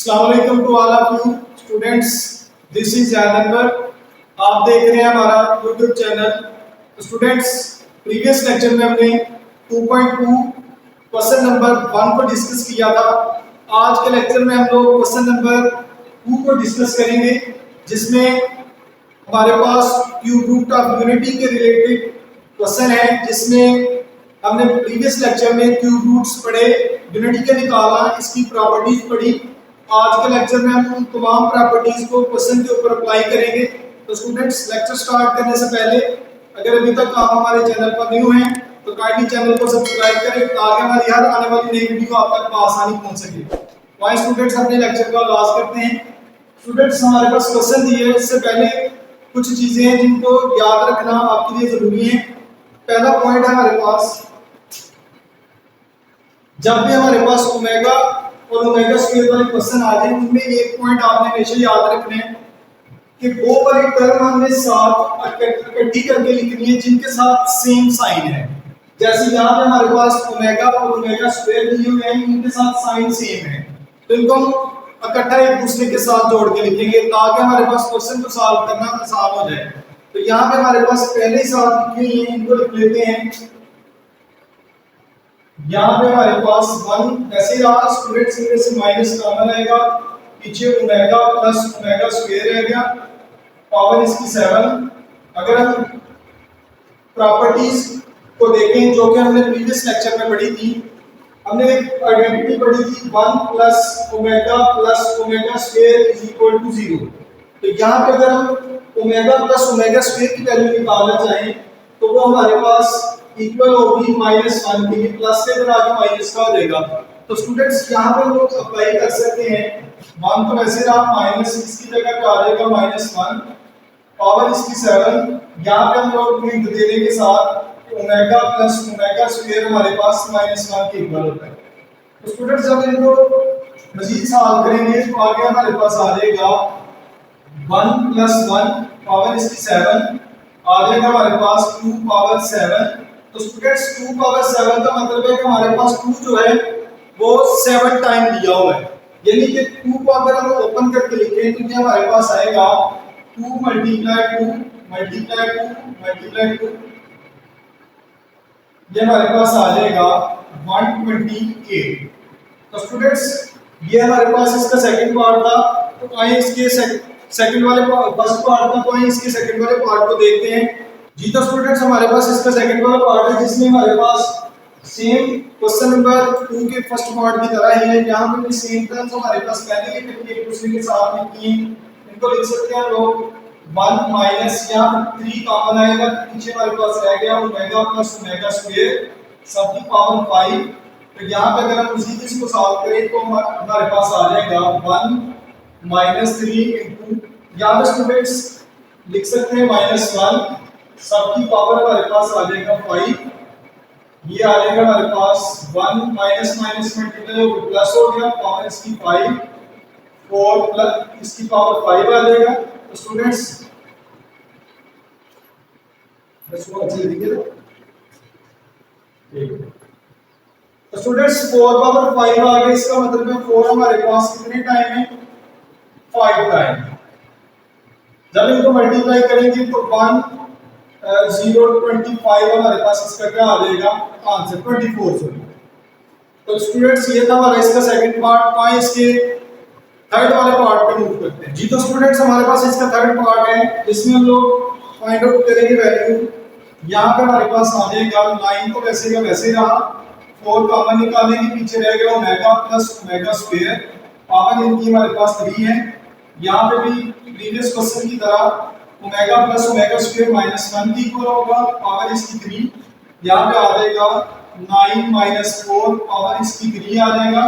अस्सलामुअलैकुम to all of you students. This is जानवर। आप देख रहे हैं हमारा यूट्यूब चैनल। तो स्टूडेंट्स, प्रीवियस लेक्चर में हमने 2.2 क्वेश्चन नंबर 1 को डिस्कस किया था। आज के लेक्चर में हम लोग क्वेश्चन नंबर 2 को डिस्कस करेंगे, जिसमें हमारे पास क्यूब रूट ऑफ यूनिटी के रिलेटेड क्वेश्चन है, जिसमें हमने प्रीवियस लेक्चर में क्यूब रूट्स पढ़े, यूनिटी के निकाला, इसकी प्रॉपर्टीज पढ़ी। आज के लेक्चर में हम उन तमाम प्रॉपर्टीज को क्वेश्चन के ऊपर अप्लाई करेंगे। तो स्टूडेंट्स, लेक्चर स्टार्ट करने से पहले अगर अभी तक आप हमारे चैनल पर न्यू हैं तो काइंडली चैनल को सब्सक्राइब करें ताकि हमारी हर आने वाली नई वीडियो आप तक आसानी पहुंच सके। वहीं स्टूडेंट्स अपने लेक्चर का आगाज करते हैं। स्टूडेंट्स, हमारे पास क्वेश्चन दिए हैं, इससे पहले कुछ चीजें हैं जिनको याद रखना आपके लिए जरूरी है। पहला पॉइंट है हमारे पास, जब भी हमारे पास ओमेगा और ओमेगा स्क्वायर वाले क्वेश्चन आ जाए, उनमें एक पॉइंट आपने हमेशा याद रखना है कि वो वाली टर्म हमने साथ इकट्ठी करके लिखनी है जिनके साथ सेम साइन है। जैसे यहाँ पे हमारे पास ओमेगा और ओमेगा स्क्वायर दिए हुए हैं, इनके साथ साइन सेम है, तो इनको हम इकट्ठा एक दूसरे के साथ जोड़ के लिखेंगे ताकि हमारे पास क्वेश्चन को सॉल्व करना आसान हो जाए। तो यहाँ पे हमारे पास पहले ही साथ लिखे हैं, इनको लिख लेते हैं। यहाँ पे हमारे पास 1 ऐसे ही रहा, स्टूडेंट्स में से माइनस कॉमन आएगा, पीछे ओमेगा प्लस ओमेगा स्क्वायर रह गया, पावर इसकी 7। अगर हम प्रॉपर्टीज को देखें जो कि हमने प्रीवियस लेक्चर में पढ़ी थी, हमने एक आइडेंटिटी पढ़ी थी 1 plus omega square is equal to 0। तो यहाँ पे अगर हम ओमेगा प्लस ओमेगा स्क्वायर की वैल्यू निकालना चाहें तो वो हमारे पास इक्वल होगी -1 के, प्लस से बना के माइनस का हो जाएगा। तो स्टूडेंट्स, यहाँ पे लोग अप्लाई कर सकते हैं। 1 तो वैसे रहा, माइनस इसकी जगह पे आ जाएगा -1, पावर इसकी 7। यहाँ पे हम लोग हिंट देने के साथ ओमेगा प्लस ओमेगा स्क्वायर हमारे पास -1 के इक्वल होता है। तो स्टूडेंट्स, जब इनको मजीद सॉल्व करेंगे तो आगे हमारे पास आ जाएगा 1 + 1 पावर इसकी 7 आ जाएगा हमारे पास 2 पावर 7। तो स्टूडेंट्स, 2 पावर 7 का मतलब है कि हमारे पास 2 जो है वो 7 टाइम दिया हुआ है, यानी कि 2 को अगर हम ओपन करके लिखें तो ये हमारे पास आएगा 2 × 2 × 2 ये हमारे पास आ जाएगा 128। तो स्टूडेंट्स, ये हमारे पास इसका सेकंड पार्ट था। तो आइए इसके सेकंड वाले फर्स्ट पार्ट था, तो आइए इसके सेकंड वाले पार्ट को देखते हैं। जी तो स्टूडेंट्स, हमारे पास इसका सेकंड वाला पार्ट है, जिसमें हमारे पास सेम क्वेश्चन नंबर 2 के फर्स्ट पार्ट की तरह ही है। यहाँ पे भी सेम टर्म्स हमारे पास पहले ही एक दूसरे के साथ लिखी हैं, इनको लिख सकते हैं लोग 1 माइनस यहाँ 3 कॉमन आएगा, पीछे हमारे पास रह गया ओमेगा प्लस ओमेगा स्क्वायर सब की पावर 5। तो यहाँ पे अगर हम उसी चीज को सॉल्व करें तो हमारे पास आ जाएगा 1 - 3 × यहाँ पे स्टूडेंट्स लिख सकते हैं -1 सब की पावर हमारे पास आ जाएगा 5। ये आ जाएगा हमारे पास 1 माइनस माइनस मल्टीप्लाई होकर प्लस हो गया, पावर इसकी 5, 4 प्लस इसकी पावर 5 आ जाएगा। तो स्टूडेंट्स, इसको अच्छे लिखिए। तो स्टूडेंट्स, 4 पावर 5 आ गया, इसका मतलब है 4 हमारे पास कितने टाइम है? 5 टाइम। जब इनको मल्टीप्लाई करेंगे तो 0.25 हमारे पास इसका क्या आ जाएगा आंसर 24। तो स्टूडेंट्स, ये था हमारा इसका सेकंड पार्ट। पाए इसके थर्ड वाले पार्ट पे मूव करते हैं। जी तो स्टूडेंट्स, हमारे पास इसका थर्ड पार्ट है, जिसमें हम लोग फाइंड आउट करेंगे वैल्यू। यहाँ पे हमारे पास आ जाएगा 9 तो वैसे का वैसे रहा, 4 कॉमन निकालेंगे, पीछे रह गया omega plus omega square, power इनकी हमारे पास 3 है। यहाँ पे भी प्रीवियस क्वेश्चन की तरह ओमेगा प्लस ओमेगा स्क्वायर -1 की इक्वल होगा, पावर इसकी 3। यहाँ पे आ जाएगा 9 - 4 पावर इसकी 3 आ जाएगा।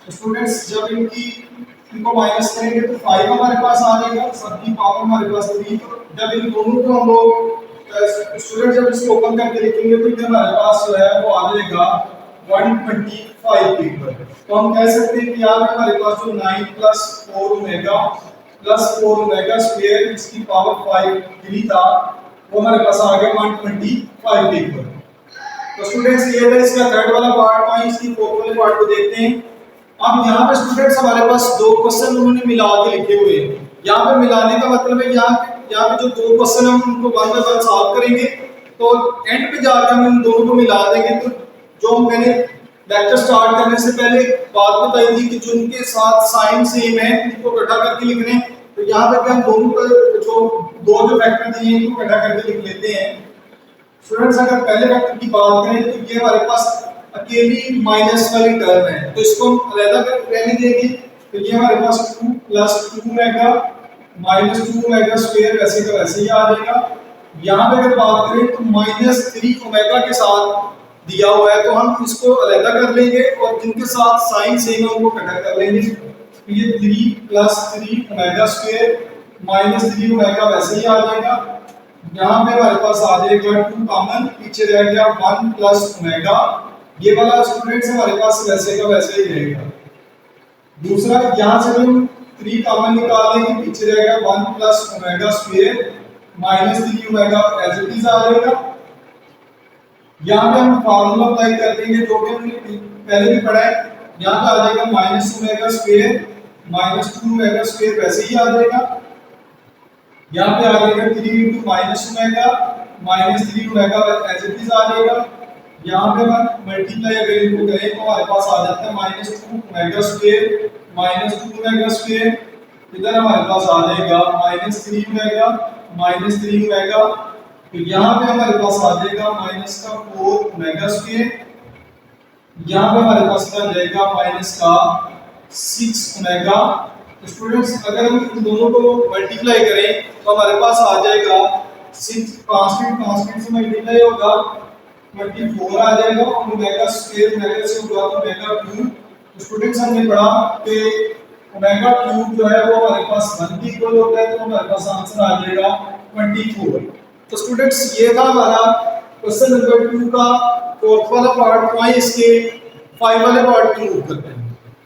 तो स्टूडेंट्स, जब इनको माइनस करेंगे तो 5 हमारे पास आ जाएगा, सबकी पावर हमारे पास 3। तो जब इन दोनों को हम लोग स्टूडेंट जब इसको ओपन करके लिखेंगे तो ये हमारे पास जो है वो आ जाएगा 125 के इक्वल। तो हम कह सकते हैं कि यहाँ पे हमारे पास जो 9 + 4 ओमेगा प्लस 4 ओमेगा स्क्वायर इसकी पावर 5 3 था, वो हमारे पास आ गया 125 के इक्वल। तो स्टूडेंट्स, ये था इसका थर्ड वाला पार्ट। इसकी फोर्थ वाले पार्ट को देखते हैं। अब यहाँ पे स्टूडेंट्स हमारे पास दो क्वेश्चन उन्होंने मिला के लिखे हुए हैं। यहाँ पे मिलाने का मतलब है यहाँ पे जो दो क्वेश्चन हम उनको वन बाय वन सॉल्व करेंगे, तो एंड पे जाकर हम इन दोनों को मिला देंगे। तो जो मैंने लेक्चर स्टार्ट करने से पहले बात बताई थी कि जिनके साथ साइन सेम है उनको इकट्ठा करके लिखने हैं, तो यहाँ पे हम दोनों का जो दो जो फैक्टर दिए हैं इनको इकट्ठा करके लिख लेते हैं। स्टूडेंट्स अगर पहले फैक्टर की बात करें तो ये हमारे पास अकेली माइनस वाली टर्म है, तो इसको हम अलग कर रहने देंगे। तो ये हमारे पास 2 + 2 ओमेगा माइनस 2 ओमेगा स्क्वायर वैसे का वैसे ही आ जाएगा। यहाँ पे अगर बात करें तो -3 ओमेगा के साथ दिया हुआ है, तो हम इसको अलग कर लेंगे और जिनके साथ साइन सेम है उनको इकट्ठा कर लेंगे। तो ये 3 + 3 ओमेगा स्क्वायर -3 ओमेगा वैसे ही आ जाएगा। यहाँ पे हमारे पास आ जाएगा 2 कॉमन, पीछे रह गया 1 + ओमेगा, ये वाला स्टूडेंट्स हमारे पास वैसे का वैसे ही रहेगा। दूसरा यहाँ से हम 3 कॉमन निकाल लेंगे, पीछे रहेगा 1 + omega square -3 omega as it is आ जाएगा। यहाँ पे हम फार्मूला अप्लाई कर देंगे जो भी हमने पहले भी पढ़ा है। यहाँ पे आ जाएगा -2 ओमेगा स्क्वायर -2 ओमेगा स्क्वायर वैसे ही आ जाएगा। यहाँ पे आ जाएगा 3 × -3 ओमेगा एज इट इज आ जाएगा। यहाँ पे हम मल्टीप्लाई अगर इनको करें तो हमारे पास आ जाता है -2 ओमेगा स्क्वायर -2 ओमेगा स्क्वायर, इधर हमारे पास आ जाएगा -3 ओमेगा -3 ओमेगा। तो यहाँ पे हमारे पास आ जाएगा -4 ओमेगा स्क्वायर, यहाँ पे हमारे पास आ जाएगा -6 ओमेगा। तो स्टूडेंट्स अगर हम इन दोनों को मल्टीप्लाई करें तो हमारे पास आ जाएगा 6 कांस्टेंट से मल्टीप्लाई होगा 24 आ जाएगा और ओमेगा स्क्वायर ओमेगा से होगा तो ओमेगा क्यूब। तो स्टूडेंट्स हमने पढ़ा कि ओमेगा क्यूब जो है वो हमारे पास 1 के इक्वल होता है, तो हमारे पास आंसर आ जाएगा 24। तो स्टूडेंट्स ये था हमारा क्वेश्चन नंबर 2 का फोर्थ वाला पार्ट। तो आइए इसके 5 वाले पार्ट की मूव करते हैं।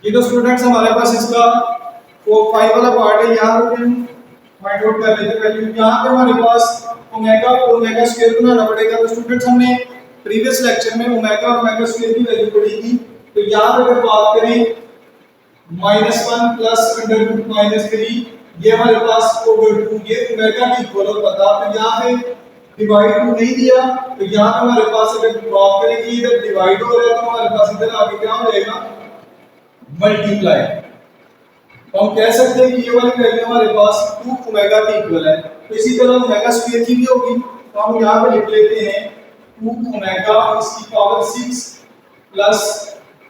ये तो स्टूडेंट्स हमारे पास इसका 5 वाला पार्ट है, यहाँ पे हम फाइंड आउट कर लेते हैं वैल्यू। यहाँ पे हमारे पास ओमेगा और ओमेगा स्क्वायर बनाना पड़ेगा। तो स्टूडेंट्स हमने प्रीवियस लेक्चर में ओमेगा और ओमेगा स्क्वायर की वैल्यू पढ़ी थी। तो यहाँ पे अगर बात करें -1 + √-3 ये हमारे पास ओवर 2 ये ओमेगा की इक्वल होता था। तो यहाँ पे डिवाइड 2 नहीं दिया, तो यहाँ पे हमारे पास अगर बात करें कि इधर डिवाइड हो रहा है तो हमारे पास इधर आगे क्या हो जाएगा मल्टीप्लाई। तो हम कह सकते हैं कि ये वाली वैल्यू हमारे पास 2 ओमेगा की इक्वल है। तो इसी तरह ओमेगा स्क्वायर की भी होगी, तो हम यहाँ पे लिख लेते हैं 2 ओमेगा इसकी पावर 6 +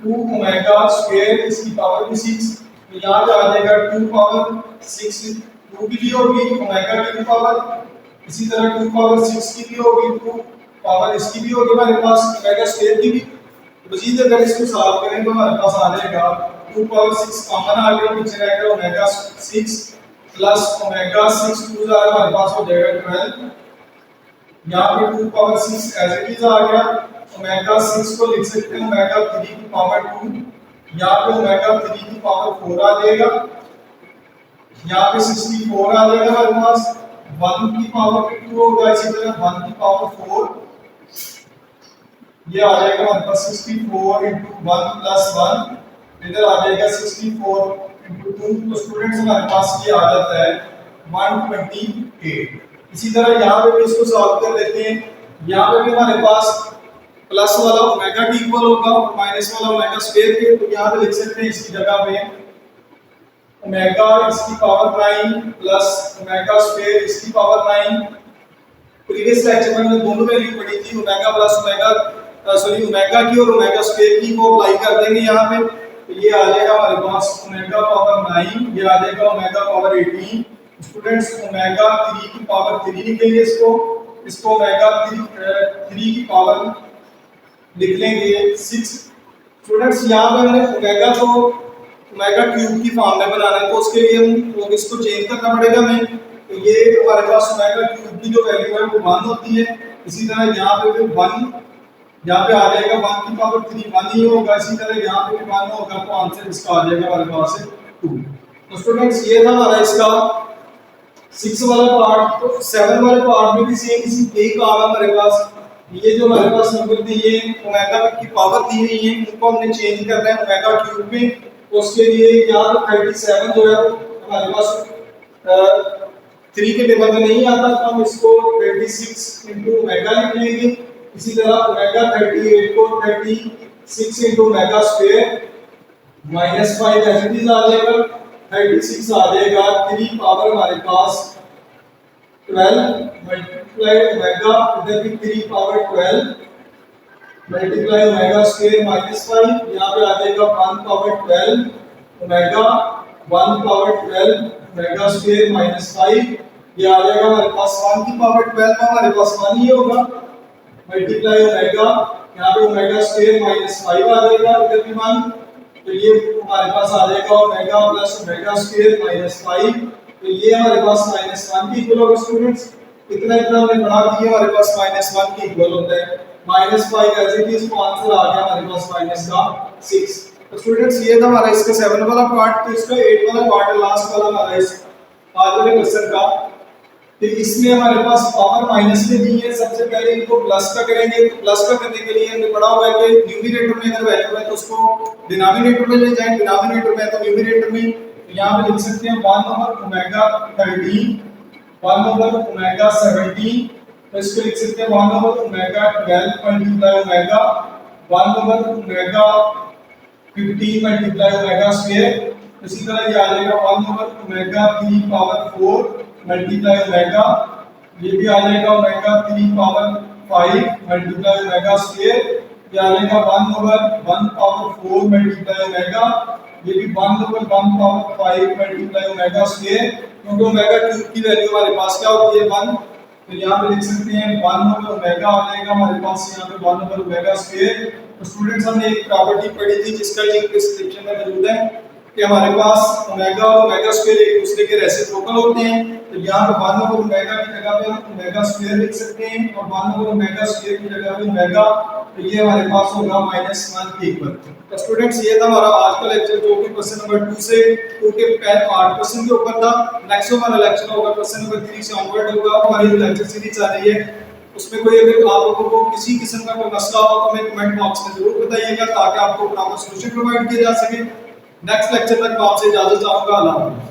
2 ओमेगा स्क्वायर इसकी पावर 6। तो यहाँ पे आ जाएगा 2 पावर 6 2 की भी होगी ओमेगा की पावर, इसी तरह 2 पावर 6 की भी होगी 2 पावर इसकी भी होगी हमारे पास ओमेगा स्क्वायर की भी। मजीद अगर इसको सॉल्व करें तो हमारे पास आ जाएगा 2 पावर 6 कॉमन आ गया, पीछे रहेगा ओमेगा 6 + ओमेगा 6 2 हमारे पास हो जाएगा 12। यहाँ पे 2 पावर 6 एज इट इज आ गया। ओमेगा 6 को लिख सकते हैं ओमेगा 3 की पावर 2, यहाँ पे ओमेगा 3 की पावर 4 आ जाएगा, यहाँ पे 64 आ जाएगा हमारे पास। 1 की पावर 2 होगा, इसी तरह 1 की पावर 4 ये आ जाएगा हमारे पास 64 × 1 + 1, इधर आ जाएगा 64 × 2। तो स्टूडेंट्स हमारे पास ये आ जाता है 128। इसी तरह यहाँ पे भी इसको सॉल्व कर लेते हैं। यहाँ पे भी हमारे पास प्लस वाला ओमेगा की इक्वल होगा और माइनस वाला ओमेगा स्क्वायर के, तो यहाँ पे लिख सकते हैं इसकी जगह पे ओमेगा इसकी पावर 9 प्लस ओमेगा स्क्वायर इसकी पावर 9। प्रीवियस लेक्चर में हमने दोनों वैल्यू पढ़ी थी ओमेगा प्लस ओमेगा ओमेगा की और ओमेगा स्क्वायर की, वो अप्लाई कर देंगे यहाँ पे। तो ये आ जाएगा हमारे पास ओमेगा पावर 9, ये आ जाएगा ओमेगा पावर 18। स्टूडेंट्स ओमेगा 3 की पावर 3 लिखेंगे इसको ओमेगा 3 की पावर लिख लेंगे 6। स्टूडेंट्स यहाँ पे हमने ओमेगा को ओमेगा क्यूब की फॉर्म में बनाना है, तो उसके लिए हम इसको चेंज करना पड़ेगा हमें। तो ये हमारे पास ओमेगा क्यूब की जो वैल्यू है वो 1 होती है। इसी तरह यहाँ पे भी 1 यहाँ पे आ जाएगा 1 की पावर 3 1 ही होगा, इसी तरह यहाँ पे भी 1 होगा, तो आंसर इसका आ जाएगा हमारे पास 2। तो स्टूडेंट्स ये था हमारा इसका 6 वाला पार्ट। तो 7 वाले पार्ट में भी सेम इसी यही काम है हमारे पास। ये जो हमारे पास नंबर दिए ओमेगा की पावर दी हुई है उनको हमने चेंज करना है ओमेगा क्यूब में। उसके लिए या तो 37 जो है हमारे पास 3 के टेबल में नहीं आता, तो हम इसको 26 इंटू ओमेगा लिख लेंगे। इसी तरह ओमेगा 38 को 36 into omega square minus 5 as it is आ जाएगा, 36 आ जाएगा, 3 पावर हमारे पास 12 मल्टीप्लाई ओमेगा, इधर भी 3 power 12 multiply omega square minus 5, यहाँ पे आ जाएगा 1 power 12 omega 1 power 12 omega square minus 5, ये आ जाएगा हमारे पास 1 की पावर 12 में हमारे पास 1 ही होगा, मल्टीप्लाई ओमेगा, यहाँ पे ओमेगा स्क्वायर माइनस 5 आ जाएगा, इधर भी 1, तो ये हमारे पास आ जाएगा omega plus omega square minus 5, तो ये हमारे पास माइनस 1 की इक्वल होगा स्टूडेंट्स। इतना इतना हमने बढ़ा दिया, हमारे पास माइनस 1 की इक्वल होता है, माइनस 5 एज इट इज, तो आंसर आ गया हमारे पास माइनस का 6। तो स्टूडेंट्स ये था हमारा इसका 7 वाला पार्ट, तो इसका 8 वाला पार्ट है लास्ट वाला हमारा इस आज वाले क्वेश्चन का। तो इसमें हमारे पास पावर माइनस में दी है, सबसे पहले इनको प्लस का करेंगे, तो प्लस का करने के लिए हमने पढ़ा हुआ है कि न्यूमरेटर में अगर वैल्यू है तो उसको डिनोमिनेटर में ले जाएं, डिनोमिनेटर में तो न्यूमरेटर में, तो यहां पे लिख सकते हैं 1 ओवर ओमेगा 13 1 ओवर ओमेगा 17, तो इसको लिख सकते हैं 1 over omega 12 multiply omega 1 over omega 15 multiply omega square, इसी तरह ये आ जाएगा 1 over omega 3 power 4 multiply omega, ये भी आ जाएगा omega 3 power 5 multiply omega square, ये आ जाएगा 1 ओवर 1 पावर 4 मल्टीप्लाई ओमेगा, ये भी 1 over 1 power 5 multiply omega square, क्योंकि ओमेगा क्यूब की वैल्यू हमारे पास क्या होती है 1, तो यहाँ पे लिख सकते हैं 1 ओवर ओमेगा आ जाएगा हमारे पास यहाँ पे 1 ओवर ओमेगा स्क्वायर। तो स्टूडेंट्स हमने एक प्रॉपर्टी पढ़ी थी जिसका लिंक डिस्क्रिप्शन में मौजूद है कि हमारे पास ओमेगा और ओमेगा स्क्वायर एक दूसरे के रेसिप्रोकल होते हैं, तो यहाँ पे 1 ओवर ओमेगा की जगह पे हम ओमेगा स्क्वायर लिख सकते हैं और 1 ओवर ओमेगा स्क्वायर की जगह पे ओमेगा, तो ये हमारे पास होगा -1 के इक्वल। तो स्टूडेंट्स ये था हमारा आज का लेक्चर जो कि क्वेश्चन नंबर 2 से 2 के 8 क्वेश्चन के ऊपर था। नेक्स्ट हमारा लेक्चर होगा क्वेश्चन नंबर 3 से ऑनवर्ड होगा, हमारी लेक्चर सीरीज चल रही है, उसमें कोई अगर आप लोगों को किसी किस्म का कोई मसला हो तो हमें कमेंट बॉक्स में जरूर बताइएगा ताकि आपको प्रॉपर सॉल्यूशन प्रोवाइड किया जा सके। नेक्स्ट लेक्चर तक मैं आपसे इजाजत चाहूंगा। अल्लाह हाफ़िज़।